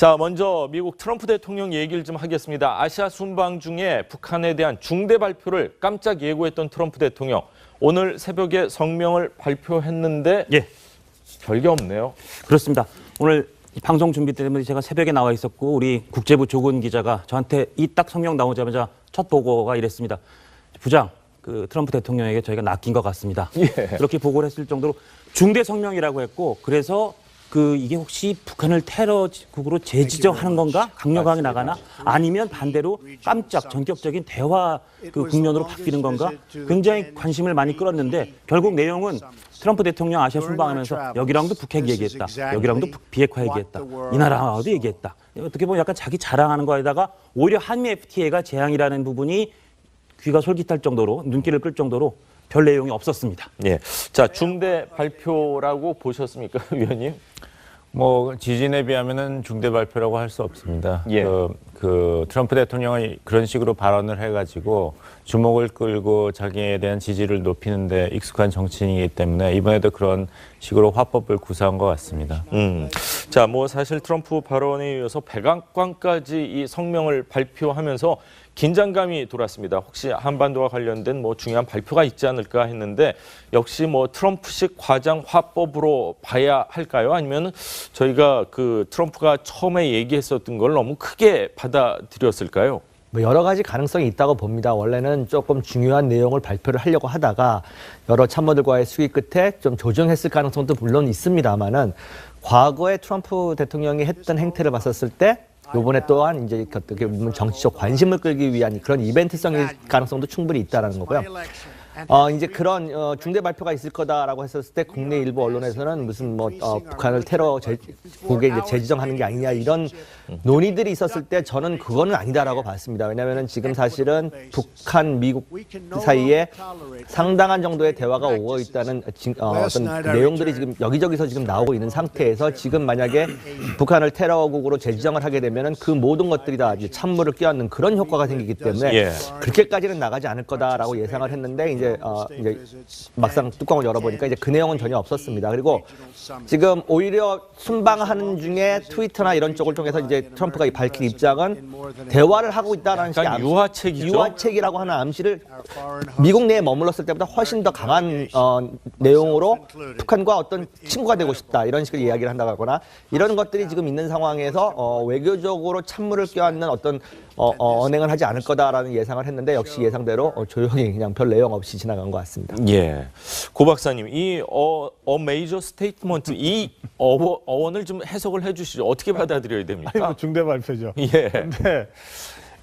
자, 먼저 미국 트럼프 대통령 얘기를 좀 하겠습니다. 아시아 순방 중에 북한에 대한 중대 발표를 깜짝 예고했던 트럼프 대통령. 오늘 새벽에 성명을 발표했는데 별게 없네요. 그렇습니다. 오늘 방송 준비 때문에 제가 새벽에 나와 있었고 우리 국제부 조근 기자가 저한테 이 딱 성명 나오자마자 첫 보고가 이랬습니다. 부장, 그 트럼프 대통령에게 저희가 낚인 것 같습니다. 그렇게 보고를 했을 정도로 중대 성명이라고 했고, 그래서 이게 혹시 북한을 테러국으로 재지정하는 건가? 강력하게 나가나? 아니면 반대로 깜짝 전격적인 대화 국면으로 바뀌는 건가? 굉장히 관심을 많이 끌었는데 결국 내용은 트럼프 대통령 아시아 순방하면서 여기랑도 북핵 얘기했다. 여기랑도 비핵화 얘기했다. 이 나라와도 얘기했다. 어떻게 보면 약간 자기 자랑하는 거에다가 오히려 한미 FTA가 재앙이라는 부분이 귀가 솔깃할 정도로, 눈길을 끌 정도로 별 내용이 없었습니다. 예. 자, 중대 발표라고 보셨습니까, 위원님? 뭐 지진에 비하면은 중대 발표라고 할 수 없습니다. 예. 트럼프 대통령이 그런 식으로 발언을 해가지고 주목을 끌고 자기에 대한 지지를 높이는데 익숙한 정치인이기 때문에 이번에도 그런 식으로 화법을 구사한 것 같습니다. 자, 뭐 사실 트럼프 발언에 이어서 백악관까지 이 성명을 발표하면서 긴장감이 돌았습니다. 혹시 한반도와 관련된 뭐 중요한 발표가 있지 않을까 했는데 역시 뭐 트럼프식 과장 화법으로 봐야 할까요? 아니면 저희가 트럼프가 처음에 얘기했었던 걸 너무 크게 받아들였을까요? 뭐 여러 가지 가능성이 있다고 봅니다. 원래는 조금 중요한 내용을 발표를 하려고 하다가 여러 참모들과의 수기 끝에 좀 조정했을 가능성도 물론 있습니다만은 과거에 트럼프 대통령이 했던 행태를 봤었을 때 이번에 또한 이제 어떻게 보면 정치적 관심을 끌기 위한 그런 이벤트성의 가능성도 충분히 있다라는 거고요. 이제 그런 중대 발표가 있을 거다라고 했었을 때 국내 일부 언론에서는 무슨 북한을 테러국에 이제 재지정하는 게 아니냐 이런 논의들이 있었을 때 저는 그거는 아니다라고 봤습니다. 왜냐하면 지금 사실은 북한, 미국 사이에 상당한 정도의 대화가 오고 있다는 어떤 내용들이 지금 여기저기서 지금 나오고 있는 상태에서 지금 만약에 북한을 테러국으로 재지정을 하게 되면은 그 모든 것들이 다 이제 찬물을 끼얹는 그런 효과가 생기기 때문에 그렇게까지는 나가지 않을 거다라고 예상을 했는데 이제 막상 뚜껑을 열어보니까 이제 그 내용은 전혀 없었습니다. 그리고 지금 오히려 순방하는 중에 트위터나 이런 쪽을 통해서 이제 트럼프가 밝힌 입장은 대화를 하고 있다는 식의 유화책이라고 하는 암시를 미국 내에 머물렀을 때보다 훨씬 더 강한 내용으로 북한과 어떤 친구가 되고 싶다 이런 식으로 이야기를 한다고 하거나 이런 것들이 지금 있는 상황에서 외교적으로 찬물을 껴안는 어떤 언행을 하지 않을 거다라는 예상을 했는데 역시 예상대로 조용히 그냥 별 내용 없이 지나간 것 같습니다. 예, 고 박사님, 이 major statement 이 어원을 좀 해석을 해주시죠. 어떻게 받아들여야 됩니까? 중대 발표죠. 예. 근데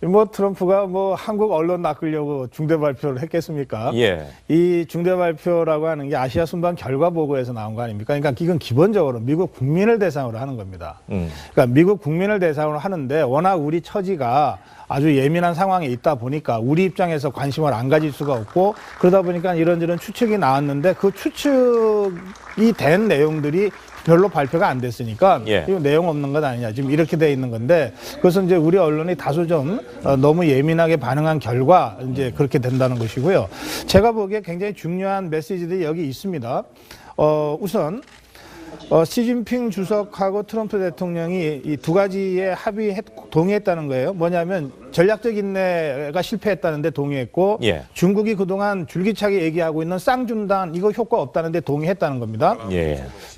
뭐 트럼프가 뭐 한국 언론 낚으려고 중대 발표를 했겠습니까? 예. 이 중대 발표라고 하는 게 아시아 순방 결과 보고에서 나온 거 아닙니까? 그러니까 이건 기본적으로 미국 국민을 대상으로 하는 겁니다. 그러니까 미국 국민을 대상으로 하는데 워낙 우리 처지가 아주 예민한 상황에 있다 보니까 우리 입장에서 관심을 안 가질 수가 없고 그러다 보니까 이런저런 추측이 나왔는데 그 추측이 된 내용들이 별로 발표가 안 됐으니까 이거 내용 없는 것 아니냐 지금 이렇게 돼 있는 건데 그것은 이제 우리 언론이 다소 좀 너무 예민하게 반응한 결과 이제 그렇게 된다는 것이고요. 제가 보기에 굉장히 중요한 메시지들이 여기 있습니다. 우선 시진핑 주석하고 트럼프 대통령이 이 두 가지에 동의했다는 거예요. 뭐냐면 전략적 인내가 실패했다는데 동의했고 중국이 그동안 줄기차게 얘기하고 있는 쌍중단 이거 효과 없다는데 동의했다는 겁니다.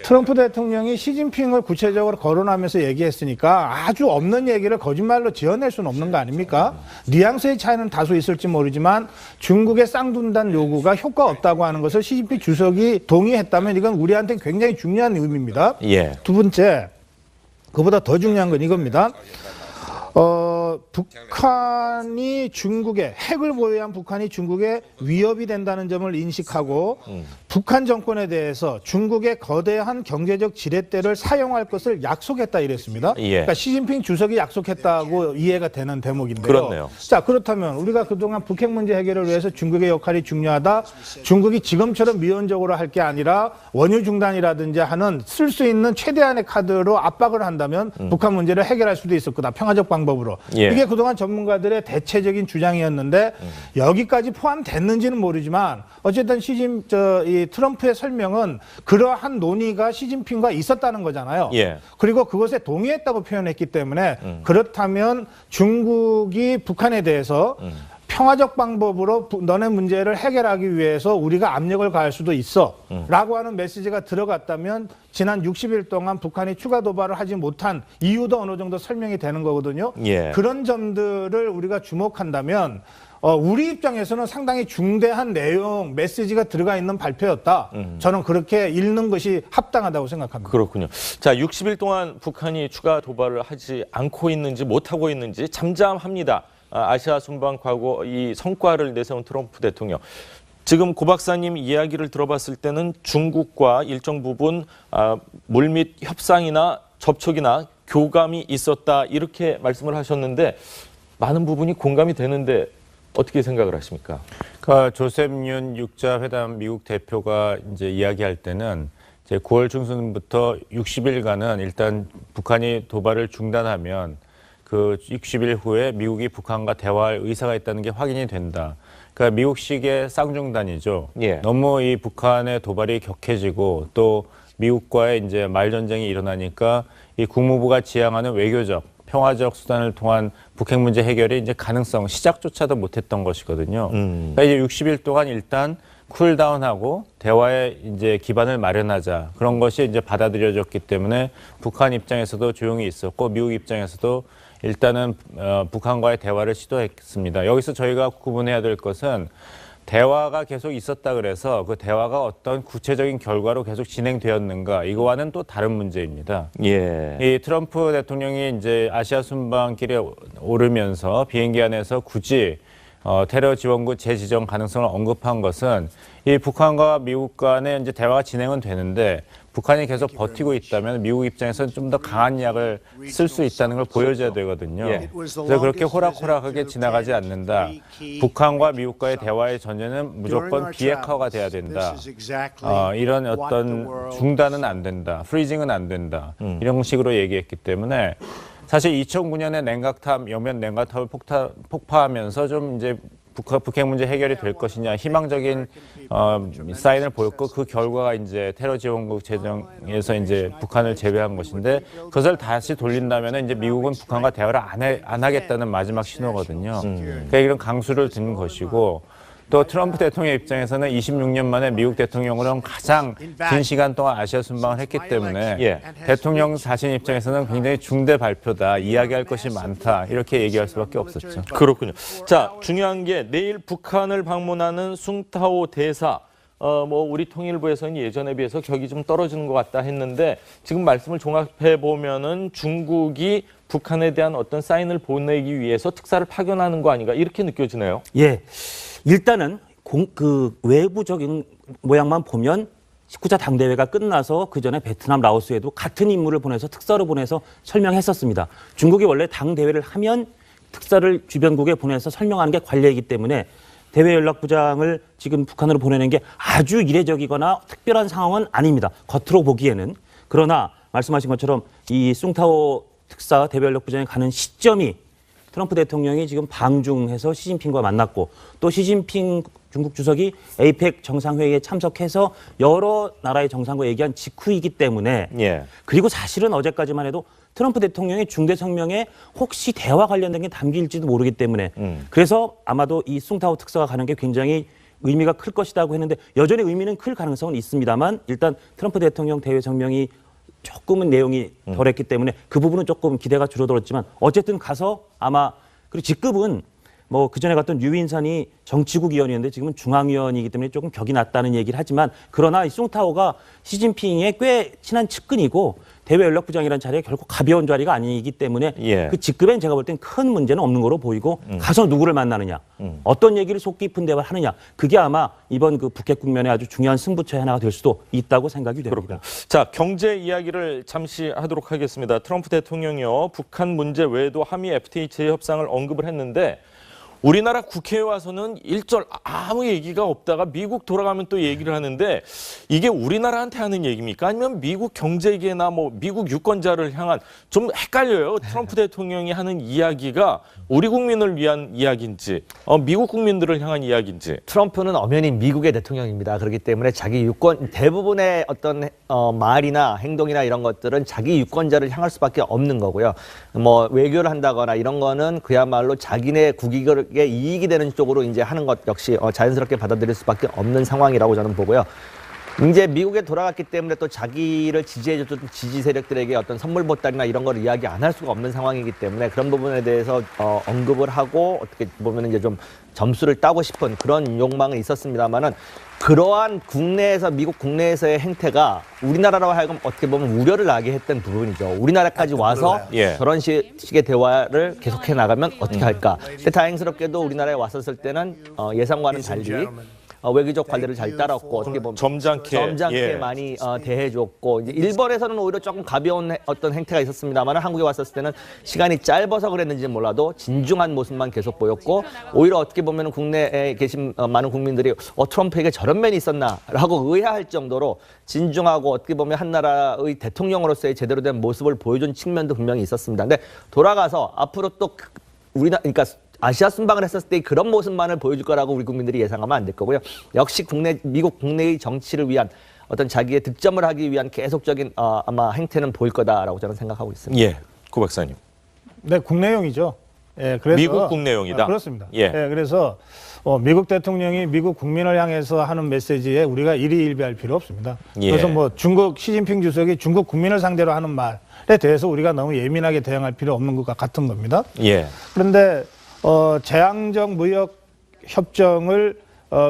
트럼프 대통령이 시진핑을 구체적으로 거론하면서 얘기했으니까 아주 없는 얘기를 거짓말로 지어낼 수는 없는 거 아닙니까? 뉘앙스의 차이는 다소 있을지 모르지만 중국의 쌍중단 요구가 효과 없다고 하는 것을 시진핑 주석이 동의했다면 이건 우리한테 굉장히 중요한 의미입니다. 두 번째, 그보다 더 중요한 건 이겁니다. 북한이 중국에 핵을 보유한 북한이 중국에 위협이 된다는 점을 인식하고 북한 정권에 대해서 중국의 거대한 경제적 지렛대를 사용할 것을 약속했다 이랬습니다. 그러니까 시진핑 주석이 약속했다고 이해가 되는 대목인데요. 그렇네요. 자, 그렇다면 우리가 그동안 북핵 문제 해결을 위해서 중국의 역할이 중요하다. 중국이 지금처럼 미온적으로 할 게 아니라 원유 중단이라든지 하는 쓸 수 있는 최대한의 카드로 압박을 한다면 북한 문제를 해결할 수도 있을 거다. 평화적 방법으로. 예. 이게 그동안 전문가들의 대체적인 주장이었는데 여기까지 포함됐는지는 모르지만 어쨌든 이 트럼프의 설명은 그러한 논의가 시진핑과 있었다는 거잖아요. 예. 그리고 그것에 동의했다고 표현했기 때문에 그렇다면 중국이 북한에 대해서 평화적 방법으로 너네 문제를 해결하기 위해서 우리가 압력을 가할 수도 있어 라고 하는 메시지가 들어갔다면 지난 60일 동안 북한이 추가 도발을 하지 못한 이유도 어느 정도 설명이 되는 거거든요. 예. 그런 점들을 우리가 주목한다면 우리 입장에서는 상당히 중대한 내용, 메시지가 들어가 있는 발표였다. 저는 그렇게 읽는 것이 합당하다고 생각합니다. 그렇군요. 자, 60일 동안 북한이 추가 도발을 하지 않고 있는지 못하고 있는지 잠잠합니다. 아시아 순방 과거 이 성과를 내세운 트럼프 대통령. 지금 고 박사님 이야기를 들어봤을 때는 중국과 일정 부분 물밑 협상이나 접촉이나 교감이 있었다 이렇게 말씀을 하셨는데 많은 부분이 공감이 되는데 어떻게 생각을 하십니까? 그러니까 조셉 윤 육자 회담 미국 대표가 이제 이야기할 때는 이제 9월 중순부터 60일간은 일단 북한이 도발을 중단하면 그 60일 후에 미국이 북한과 대화할 의사가 있다는 게 확인이 된다. 그러니까 미국식의 쌍중단이죠. 예. 너무 이 북한의 도발이 격해지고 또 미국과의 이제 말전쟁이 일어나니까 이 국무부가 지향하는 외교적, 평화적 수단을 통한 북핵 문제 해결이 이제 가능성, 시작조차도 못했던 것이거든요. 그러니까 이제 60일 동안 일단 쿨다운하고 대화의 이제 기반을 마련하자 그런 것이 이제 받아들여졌기 때문에 북한 입장에서도 조용히 있었고 미국 입장에서도 일단은 북한과의 대화를 시도했습니다. 여기서 저희가 구분해야 될 것은 대화가 계속 있었다 그래서 그 대화가 어떤 구체적인 결과로 계속 진행되었는가 이거와는 또 다른 문제입니다. 예. 이 트럼프 대통령이 이제 아시아 순방길에 오르면서 비행기 안에서 굳이 테러 지원국 재지정 가능성을 언급한 것은 이 북한과 미국 간의 이제 대화가 진행은 되는데 북한이 계속 버티고 있다면 미국 입장에서는 좀 더 강한 약을 쓸 수 있다는 걸 보여줘야 되거든요. 예. 그래서 그렇게 호락호락하게 지나가지 않는다. 북한과 미국과의 대화의 전제는 무조건 비핵화가 돼야 된다. 이런 어떤 중단은 안 된다. 프리징은 안 된다. 이런 식으로 얘기했기 때문에 사실 2009년에 냉각탑, 영변 냉각탑을 폭파하면서 좀 이제 북핵 문제 해결이 될 것이냐 희망적인 사인을 보였고 그 결과가 이제 테러 지원국 제정에서 이제 북한을 제외한 것인데 그것을 다시 돌린다면 이제 미국은 북한과 대화를 안 하겠다는 마지막 신호거든요. 그러니까 이런 강수를 둔 것이고 또 트럼프 대통령 입장에서는 26년 만에 미국 대통령으로는 가장 긴 시간 동안 아시아 순방을 했기 때문에 예. 대통령 자신 입장에서는 굉장히 중대 발표다, 이야기할 것이 많다 이렇게 얘기할 수밖에 없었죠. 그렇군요. 자, 중요한 게 내일 북한을 방문하는 숭타오 대사. 우리 통일부에서는 예전에 비해서 격이 좀 떨어지는 것 같다 했는데 지금 말씀을 종합해 보면은 중국이 북한에 대한 어떤 사인을 보내기 위해서 특사를 파견하는 거 아닌가 이렇게 느껴지네요. 예. 일단은 외부적인 모양만 보면 19차 당대회가 끝나서 그 전에 베트남, 라오스에도 같은 인물을 보내서 특사로 보내서 설명했었습니다. 중국이 원래 당대회를 하면 특사를 주변국에 보내서 설명하는 게 관례이기 때문에 대외연락부장을 지금 북한으로 보내는 게 아주 이례적이거나 특별한 상황은 아닙니다. 겉으로 보기에는. 그러나 말씀하신 것처럼 이 숭타오 특사 대외연락부장이 가는 시점이 트럼프 대통령이 지금 방중해서 시진핑과 만났고 또 시진핑 중국 주석이 에이펙 정상회의에 참석해서 여러 나라의 정상과 얘기한 직후이기 때문에 예. 그리고 사실은 어제까지만 해도 트럼프 대통령의 중대 성명에 혹시 대화 관련된 게 담길지도 모르기 때문에 그래서 아마도 이 숭타오 특사가 가는 게 굉장히 의미가 클 것이라고 했는데 여전히 의미는 클 가능성은 있습니다만 일단 트럼프 대통령 대회 성명이 조금은 내용이 덜했기 때문에 그 부분은 조금 기대가 줄어들었지만 어쨌든 가서 아마 그리고 직급은 그전에 갔던 유인산이 정치국 위원이었는데 지금은 중앙위원이기 때문에 조금 격이 낮다는 얘기를 하지만 그러나 이 숭타오가 시진핑의 꽤 친한 측근이고 대외연락부장이라는 자리가 결코 가벼운 자리가 아니기 때문에 예. 그 직급엔 제가 볼 땐 큰 문제는 없는 거로 보이고 가서 누구를 만나느냐 어떤 얘기를 속 깊은 대화를 하느냐 그게 아마 이번 그 북핵 국면의 아주 중요한 승부처의 하나가 될 수도 있다고 생각이 됩니다. 그렇군요. 자, 경제 이야기를 잠시 하도록 하겠습니다. 트럼프 대통령이요 북한 문제 외에도 한미 FTA 재협상을 언급을 했는데 우리나라 국회에 와서는 일절 아무 얘기가 없다가 미국 돌아가면 또 얘기를 하는데 이게 우리나라한테 하는 얘기입니까? 아니면 미국 경제계나 뭐 미국 유권자를 향한 좀 헷갈려요. 트럼프 대통령이 하는 이야기가 우리 국민을 위한 이야기인지 미국 국민들을 향한 이야기인지. 트럼프는 엄연히 미국의 대통령입니다. 그렇기 때문에 자기 유권 대부분의 어떤 말이나 행동이나 이런 것들은 자기 유권자를 향할 수밖에 없는 거고요. 뭐 외교를 한다거나 이런 거는 그야말로 자기네 국익에 이익이 되는 쪽으로 이제 하는 것 역시 자연스럽게 받아들일 수밖에 없는 상황이라고 저는 보고요. 이제 미국에 돌아갔기 때문에 또 자기를 지지해줬던 지지 세력들에게 어떤 선물 보따리나 이런 걸 이야기 안 할 수가 없는 상황이기 때문에 그런 부분에 대해서 언급을 하고 어떻게 보면 이제 좀 점수를 따고 싶은 그런 욕망은 있었습니다만은 그러한 국내에서 미국 국내에서의 행태가 우리나라로 하여금 어떻게 보면 우려를 나게 했던 부분이죠. 우리나라까지 와서 예. 저런 식의 대화를 계속해 나가면 어떻게 할까. 근데 다행스럽게도 우리나라에 왔었을 때는 예상과는 달리 외교적 관례를 잘 따랐고 어떻게 보면 점잖게 예. 많이 대해줬고 이제 일본에서는 오히려 조금 가벼운 어떤 행태가 있었습니다만 한국에 왔었을 때는 시간이 짧아서 그랬는지는 몰라도 진중한 모습만 계속 보였고 오히려 어떻게 보면 국내에 계신 많은 국민들이 트럼프에게 저런 면이 있었나라고 의아할 정도로 진중하고 어떻게 보면 한 나라의 대통령으로서의 제대로 된 모습을 보여준 측면도 분명히 있었습니다. 근데 돌아가서 앞으로 또 그러니까 아시아 순방을 했었을 때 그런 모습만을 보여줄 거라고 우리 국민들이 예상하면 안 될 거고요. 역시 미국 국내의 정치를 위한 어떤 자기의 득점을 하기 위한 계속적인 아마 행태는 보일 거다라고 저는 생각하고 있습니다. 예, 고 박사님. 네, 국내용이죠. 예, 그래서 미국 국내용이다. 그렇습니다. 예. 그래서 미국 대통령이 미국 국민을 향해서 하는 메시지에 우리가 일희일비할 필요 없습니다. 예. 그래서 뭐 중국 시진핑 주석이 중국 국민을 상대로 하는 말에 대해서 우리가 너무 예민하게 대응할 필요 없는 것과 같은 겁니다. 예. 그런데 제한적 무역 협정을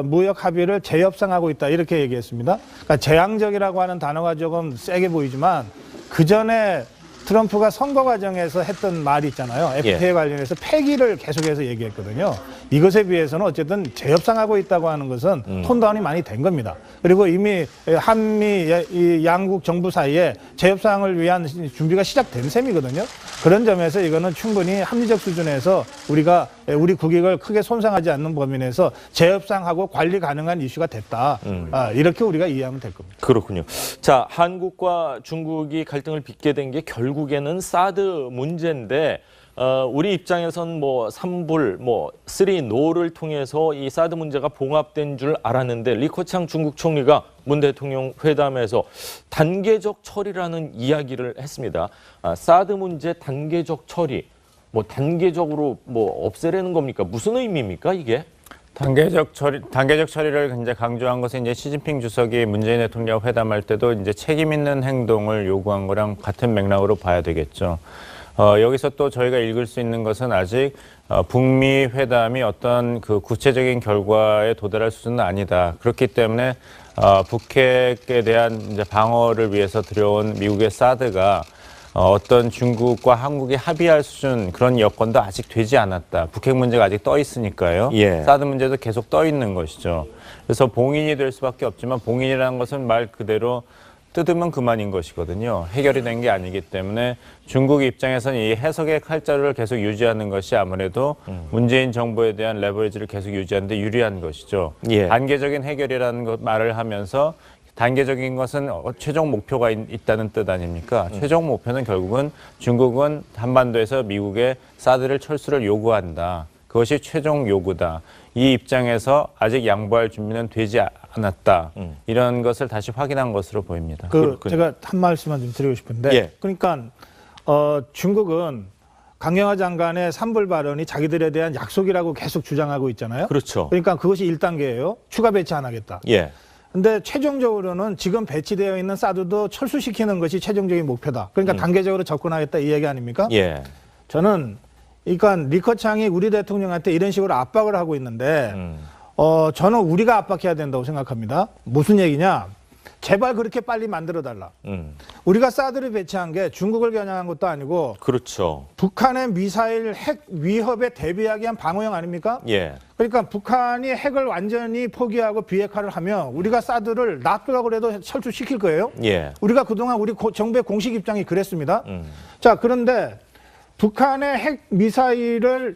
무역 합의를 재협상하고 있다 이렇게 얘기했습니다. 그러니까 제한적이라고 하는 단어가 조금 세게 보이지만 그 전에 트럼프가 선거 과정에서 했던 말이 있잖아요. FTA에 예. 관련해서 폐기를 계속해서 얘기했거든요. 이것에 비해서는 어쨌든 재협상하고 있다고 하는 것은 톤다운이 많이 된 겁니다. 그리고 이미 한미 이 양국 정부 사이에 재협상을 위한 준비가 시작된 셈이거든요. 그런 점에서 이거는 충분히 합리적 수준에서 우리가 우리 국익을 크게 손상하지 않는 범위 내에서 재협상하고 관리 가능한 이슈가 됐다. 이렇게 우리가 이해하면 될 겁니다. 그렇군요. 자, 한국과 중국이 갈등을 빚게 된 게 결국에는 사드 문제인데 우리 입장에선 뭐 삼불, 뭐 쓰리 노를 통해서 이 사드 문제가 봉합된 줄 알았는데 리커창 중국 총리가 문 대통령 회담에서 단계적 처리라는 이야기를 했습니다. 사드 문제 단계적 처리, 뭐 단계적으로 뭐 없애려는 겁니까? 무슨 의미입니까 이게? 단계적 처리를 굉장히 강조한 것은 이제 시진핑 주석이 문재인 대통령 회담할 때도 이제 책임 있는 행동을 요구한 거랑 같은 맥락으로 봐야 되겠죠. 여기서 또 저희가 읽을 수 있는 것은 아직 북미 회담이 어떤 그 구체적인 결과에 도달할 수준은 아니다. 그렇기 때문에 북핵에 대한 이제 방어를 위해서 들여온 미국의 사드가 어떤 중국과 한국이 합의할 수준 그런 여건도 아직 되지 않았다. 북핵 문제가 아직 떠 있으니까요. 예. 사드 문제도 계속 떠 있는 것이죠. 그래서 봉인이 될 수밖에 없지만 봉인이라는 것은 말 그대로 뜯으면 그만인 것이거든요. 해결이 된 게 아니기 때문에 중국 입장에서는 이 해석의 칼자루를 계속 유지하는 것이 아무래도 문재인 정부에 대한 레버리지를 계속 유지하는 데 유리한 것이죠. 예. 단계적인 해결이라는 것 말을 하면서 단계적인 것은 최종 목표가 있다는 뜻 아닙니까? 최종 목표는 결국은 중국은 한반도에서 미국의 사드를 철수를 요구한다. 그것이 최종 요구다. 이 입장에서 아직 양보할 준비는 되지 않았다. 이런 것을 다시 확인한 것으로 보입니다. 제가 한 말씀만 좀 드리고 싶은데, 예. 그러니까 중국은 강경화 장관의 산불 발언이 자기들에 대한 약속이라고 계속 주장하고 있잖아요. 그렇죠. 그러니까 그것이 1단계예요. 추가 배치 안 하겠다. 예. 근데 최종적으로는 지금 배치되어 있는 사드도 철수시키는 것이 최종적인 목표다. 그러니까 단계적으로 접근하겠다 이 얘기 아닙니까? 예. 저는 그러니까 리커창이 우리 대통령한테 이런 식으로 압박을 하고 있는데 저는 우리가 압박해야 된다고 생각합니다. 무슨 얘기냐? 제발 그렇게 빨리 만들어달라. 우리가 사드를 배치한 게 중국을 겨냥한 것도 아니고 그렇죠. 북한의 미사일 핵 위협에 대비하기 위한 방어형 아닙니까? 예. 그러니까 북한이 핵을 완전히 포기하고 비핵화를 하면 우리가 사드를 놔두라고 해도 철수시킬 거예요. 예. 우리가 그동안 우리 정부의 공식 입장이 그랬습니다. 자, 그런데 북한의 핵 미사일을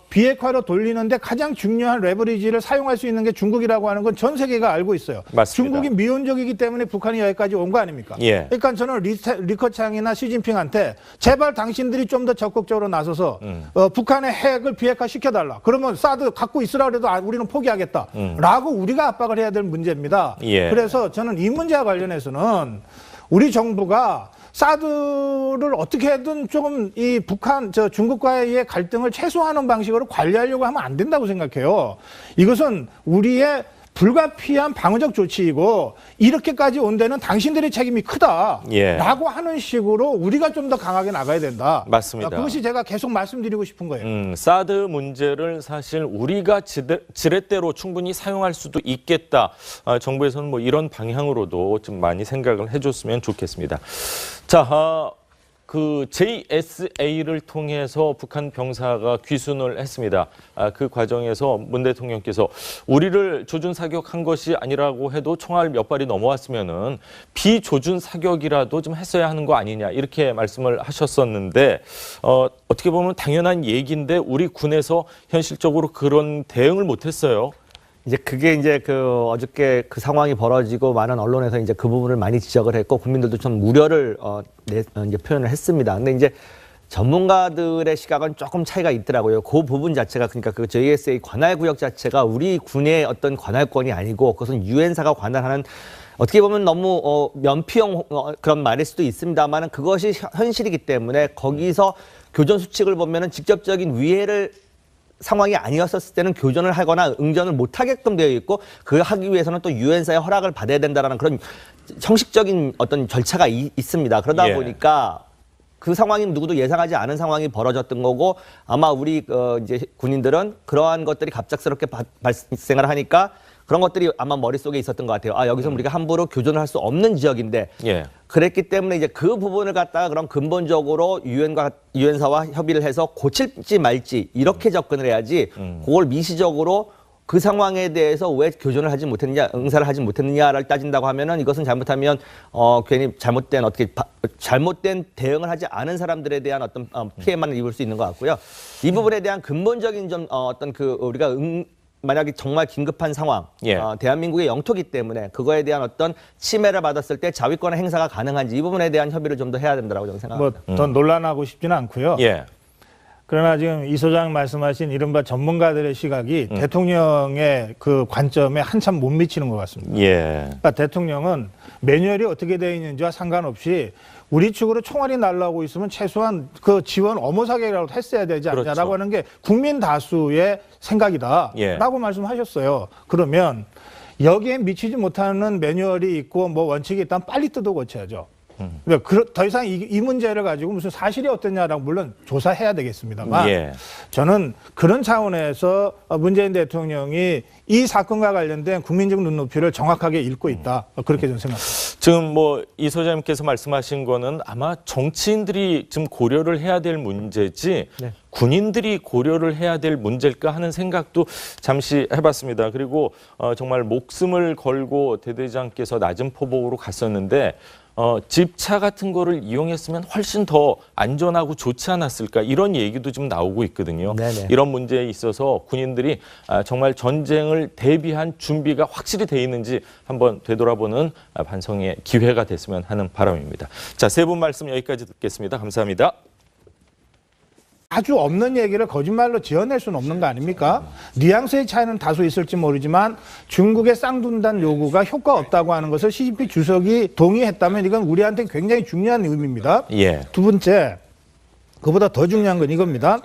비핵화로 돌리는데 가장 중요한 레버리지를 사용할 수 있는 게 중국이라고 하는 건 전 세계가 알고 있어요. 맞습니다. 중국이 미온적이기 때문에 북한이 여기까지 온 거 아닙니까? 예. 그러니까 저는 리커창이나 시진핑한테 제발 당신들이 좀 더 적극적으로 나서서 북한의 핵을 비핵화 시켜달라. 그러면 사드 갖고 있으라 그래도 우리는 포기하겠다. 라고 우리가 압박을 해야 될 문제입니다. 예. 그래서 저는 이 문제와 관련해서는 우리 정부가 사드를 어떻게든 조금 이 북한, 중국과의 갈등을 최소화하는 방식으로 관리하려고 하면 안 된다고 생각해요. 이것은 우리의 불가피한 방어적 조치이고 이렇게까지 온 데는 당신들의 책임이 크다. 예. 라고 하는 식으로 우리가 좀 더 강하게 나가야 된다. 맞습니다. 그것이 제가 계속 말씀드리고 싶은 거예요. 사드 문제를 사실 우리가 지렛대로 충분히 사용할 수도 있겠다. 정부에서는 뭐 이런 방향으로도 좀 많이 생각을 해줬으면 좋겠습니다. 자, 그 JSA를 통해서 북한 병사가 귀순을 했습니다. 그 과정에서 문 대통령께서 우리를 조준 사격한 것이 아니라고 해도 총알 몇 발이 넘어왔으면은 비조준 사격이라도 좀 했어야 하는 거 아니냐 이렇게 말씀을 하셨었는데 어떻게 보면 당연한 얘기인데 우리 군에서 현실적으로 그런 대응을 못했어요. 이제 그게 이제 어저께 그 상황이 벌어지고 많은 언론에서 이제 그 부분을 많이 지적을 했고 국민들도 좀 우려를 이제 표현을 했습니다. 근데 이제 전문가들의 시각은 조금 차이가 있더라고요. 그 부분 자체가 그러니까 그 JSA 관할 구역 자체가 우리 군의 어떤 관할권이 아니고 그것은 유엔사가 관할하는 어떻게 보면 너무 면피형 그런 말일 수도 있습니다만은 그것이 현실이기 때문에 거기서 교전 수칙을 보면은 직접적인 위해를 상황이 아니었을 때는 교전을 하거나 응전을 못하게끔 되어 있고 그 하기 위해서는 또 유엔사의 허락을 받아야 된다라는 그런 형식적인 어떤 절차가 있습니다. 그러다 예. 보니까 그 상황이 누구도 예상하지 않은 상황이 벌어졌던 거고 아마 우리 이제 군인들은 그러한 것들이 갑작스럽게 발생을 하니까 그런 것들이 아마 머릿속에 있었던 것 같아요. 여기서 우리가 함부로 교전을 할 수 없는 지역인데 예. 그랬기 때문에 이제 그 부분을 갖다가 그럼 근본적으로 유엔사와 협의를 해서 고칠지 말지 이렇게 접근을 해야지 그걸 미시적으로 그 상황에 대해서 왜 교전을 하지 못했느냐, 응사를 하지 못했느냐를 따진다고 하면은 이것은 잘못하면 괜히 잘못된 대응을 하지 않은 사람들에 대한 어떤 피해만 입을 수 있는 것 같고요. 이 부분에 대한 근본적인 좀 어떤 우리가 만약에 정말 긴급한 상황, 예. 대한민국의 영토기 때문에 그거에 대한 어떤 침해를 받았을 때 자위권의 행사가 가능한지 이 부분에 대한 협의를 좀 더 해야 된다고 저는 생각합니다. 뭐 더 논란하고 싶지는 않고요. 예. 그러나 지금 이 소장 말씀하신 이른바 전문가들의 시각이 대통령의 그 관점에 한참 못 미치는 것 같습니다. 예. 그러니까 대통령은 매뉴얼이 어떻게 되어 있는지와 상관없이 우리 측으로 총알이 날라오고 있으면 최소한 그 지원 엄호 사격이라도 했어야 되지 않냐라고 그렇죠. 하는 게 국민 다수의 생각이다. 예. 라고 말씀하셨어요. 그러면 여기에 미치지 못하는 매뉴얼이 있고 뭐 원칙이 있다면 빨리 뜯어 고쳐야죠. 그러니까 더 이상 이 문제를 가지고 무슨 사실이 어떠냐라고 물론 조사해야 되겠습니다만 예. 저는 그런 차원에서 문재인 대통령이 이 사건과 관련된 국민적 눈높이를 정확하게 읽고 있다. 그렇게 저는 생각합니다. 지금 뭐 이 소장님께서 말씀하신 거는 아마 정치인들이 지금 고려를 해야 될 문제지 네. 군인들이 고려를 해야 될 문제일까 하는 생각도 잠시 해봤습니다. 그리고 정말 목숨을 걸고 대대장께서 낮은 포복으로 갔었는데 집차 같은 거를 이용했으면 훨씬 더 안전하고 좋지 않았을까 이런 얘기도 좀 나오고 있거든요. 네네. 이런 문제에 있어서 군인들이 정말 전쟁을 대비한 준비가 확실히 돼 있는지 한번 되돌아보는 반성의 기회가 됐으면 하는 바람입니다. 자, 세 분 말씀 여기까지 듣겠습니다. 감사합니다. 아주 없는 얘기를 거짓말로 지어낼 수는 없는 거 아닙니까? 뉘앙스의 차이는 다소 있을지 모르지만 중국의 쌍둔단 요구가 효과 없다고 하는 것을 시진핑 주석이 동의했다면 이건 우리한테 굉장히 중요한 의미입니다. 예. 두 번째, 그보다 더 중요한 건 이겁니다.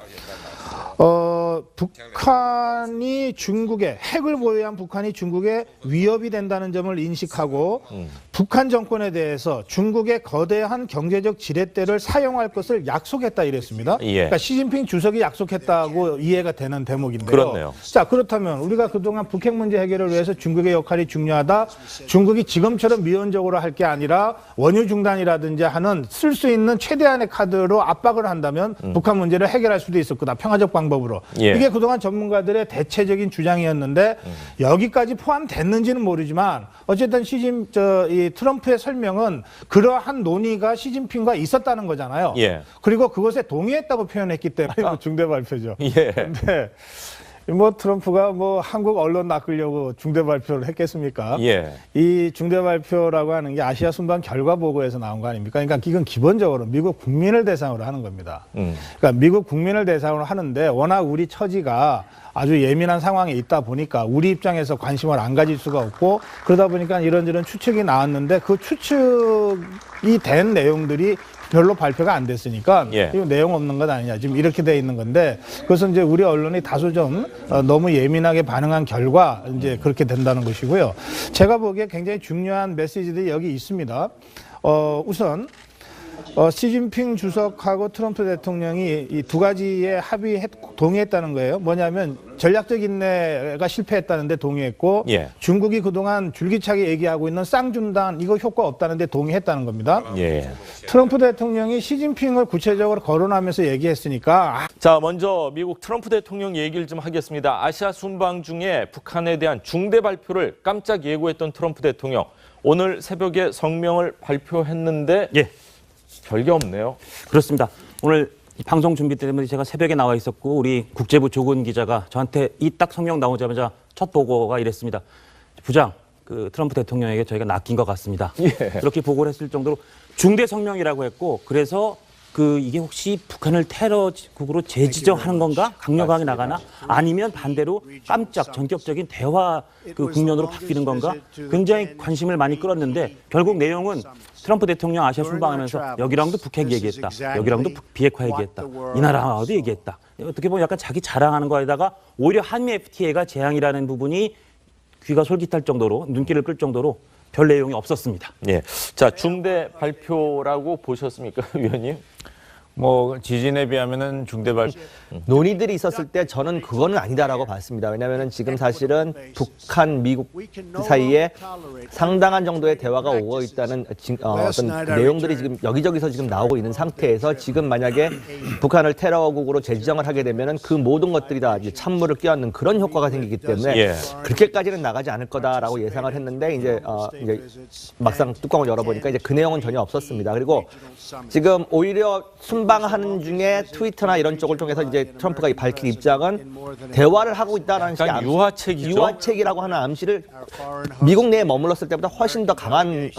북한이 중국에 핵을 보유한 북한이 중국에 위협이 된다는 점을 인식하고 북한 정권에 대해서 중국의 거대한 경제적 지렛대를 사용할 것을 약속했다 이랬습니다. 예. 그러니까 시진핑 주석이 약속했다고 이해가 되는 대목인데요. 그렇네요. 자, 그렇다면 우리가 그동안 북핵 문제 해결을 위해서 중국의 역할이 중요하다. 중국이 지금처럼 미온적으로 할 게 아니라 원유 중단이라든지 하는 쓸 수 있는 최대한의 카드로 압박을 한다면 북한 문제를 해결할 수도 있을 거다. 평화적 방법으로. 예. 이게 그동안 전문가들의 대체적인 주장이었는데 여기까지 포함됐는지는 모르지만 어쨌든 이 트럼프의 설명은 그러한 논의가 시진핑과 있었다는 거잖아요. 예. 그리고 그것에 동의했다고 표현했기 때문에 중대 발표죠. 예. 근데 뭐 트럼프가 뭐 한국 언론 낚으려고 중대 발표를 했겠습니까? 예. 이 중대 발표라고 하는 게 아시아 순방 결과 보고에서 나온 거 아닙니까? 그러니까 이건 기본적으로 미국 국민을 대상으로 하는 겁니다. 그러니까 미국 국민을 대상으로 하는데 워낙 우리 처지가 아주 예민한 상황에 있다 보니까 우리 입장에서 관심을 안 가질 수가 없고 그러다 보니까 이런저런 추측이 나왔는데 그 추측이 된 내용들이 별로 발표가 안 됐으니까 예. 이거 내용 없는 것 아니냐 지금 이렇게 돼 있는 건데 그것은 이제 우리 언론이 다소 좀 너무 예민하게 반응한 결과 이제 그렇게 된다는 것이고요. 제가 보기에 굉장히 중요한 메시지들이 여기 있습니다. 우선 시진핑 주석하고 트럼프 대통령이 이 두 가지에 동의했다는 거예요. 뭐냐면 전략적 인내가 실패했다는데 동의했고 예. 중국이 그동안 줄기차게 얘기하고 있는 쌍준단 이거 효과 없다는데 동의했다는 겁니다. 예. 트럼프 대통령이 시진핑을 구체적으로 거론하면서 얘기했으니까 자, 먼저 미국 트럼프 대통령 얘기를 좀 하겠습니다. 아시아 순방 중에 북한에 대한 중대 발표를 깜짝 예고했던 트럼프 대통령. 오늘 새벽에 성명을 발표했는데 예. 별게 없네요. 그렇습니다. 오늘 이 방송 준비 때문에 제가 새벽에 나와 있었고 우리 국제부 조근 기자가 저한테 이 딱 성명 나오자마자 첫 보고가 이랬습니다. 부장, 그 트럼프 대통령에게 저희가 낚인 것 같습니다. 예. 그렇게 보고를 했을 정도로 중대 성명이라고 했고 그래서 이게 혹시 북한을 테러국으로 재지정하는 건가? 강력하게 나가나? 아니면 반대로 깜짝 전격적인 대화 국면으로 바뀌는 건가? 굉장히 관심을 많이 끌었는데 결국 내용은 트럼프 대통령 아시아 순방하면서 여기랑도 북핵 얘기했다. 여기랑도 비핵화 얘기했다. 이 나라와도 얘기했다. 어떻게 보면 약간 자기 자랑하는 거에다가 오히려 한미 FTA가 재앙이라는 부분이 귀가 솔깃할 정도로 눈길을 끌 정도로 별 내용이 없었습니다. 예. 자, 중대 발표라고 보셨습니까, 위원님? 뭐 지진에 비하면은 중대 발표. 논의들이 있었을 때 저는 그거는 아니다라고 봤습니다. 왜냐하면 지금 사실은 북한, 미국 사이에 상당한 정도의 대화가 오고 있다는 어떤 그 내용들이 지금 여기저기서 지금 나오고 있는 상태에서 지금 만약에 북한을 테러국으로 재지정을 하게 되면은 그 모든 것들이 다 이제 찬물을 끼얹는 그런 효과가 생기기 때문에 예. 그렇게까지는 나가지 않을 거다라고 예상을 했는데 이제 막상 뚜껑을 열어보니까 이제 그 내용은 전혀 없었습니다. 그리고 지금 오히려 순방하는 중에 트위터나 이런 쪽을 통해서 이제 트럼프가 밝힌 입장은 대화를 하고 있다는 식의 약간 유화책이죠. 유화책이라고 하는 암시를 미국 내에 머물렀을 때보다 훨씬 더 강한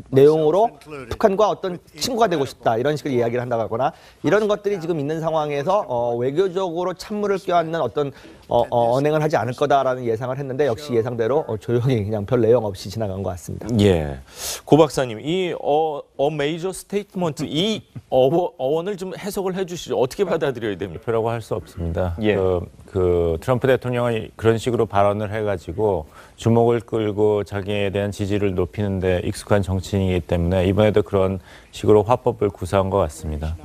내용으로 북한과 어떤 친구가 되고 싶다 이런 식으로 이야기를 한다고 하거나 이런 것들이 지금 있는 상황에서 외교적으로 찬물을 껴안는 어떤 언행을 하지 않을 거다라는 예상을 했는데 역시 예상대로 조용히 그냥 별 내용 없이 지나간 것 같습니다. 예. 고 박사님, 이 major statement 이 어원을 좀 해석을 해 주시죠. 어떻게 받아들여야 됩니까? 라고 할 수 없습니다. 예. 그 트럼프 대통령이 그런 식으로 발언을 해가지고 주목을 끌고 자기에 대한 지지를 높이는데 익숙한 정치인이기 때문에 이번에도 그런 식으로 화법을 구사한 것 같습니다.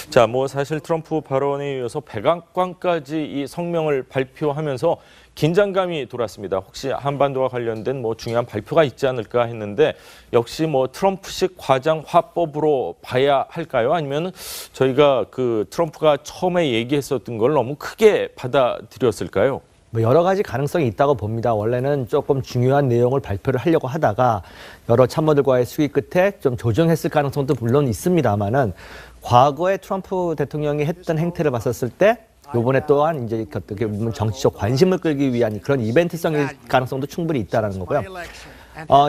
자, 뭐 사실 트럼프 발언에 이어서 백악관까지 이 성명을 발표하면서 긴장감이 돌았습니다. 혹시 한반도와 관련된 뭐 중요한 발표가 있지 않을까 했는데 역시 뭐 트럼프식 과장 화법으로 봐야 할까요? 아니면 저희가 그 트럼프가 처음에 얘기했었던 걸 너무 크게 받아들였을까요? 뭐 여러 가지 가능성이 있다고 봅니다. 원래는 조금 중요한 내용을 발표를 하려고 하다가 여러 참모들과의 수기 끝에 좀 조정했을 가능성도 물론 있습니다만은 과거에 트럼프 대통령이 했던 행태를 봤었을 때 이번에 또한 이제 어떻게 보면 정치적 관심을 끌기 위한 그런 이벤트성의 가능성도 충분히 있다라는 거고요.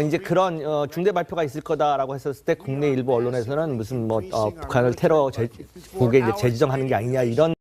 이제 그런 중대 발표가 있을 거다라고 했었을 때 국내 일부 언론에서는 무슨 북한을 테러국에 이제 재지정하는 게 아니냐 이런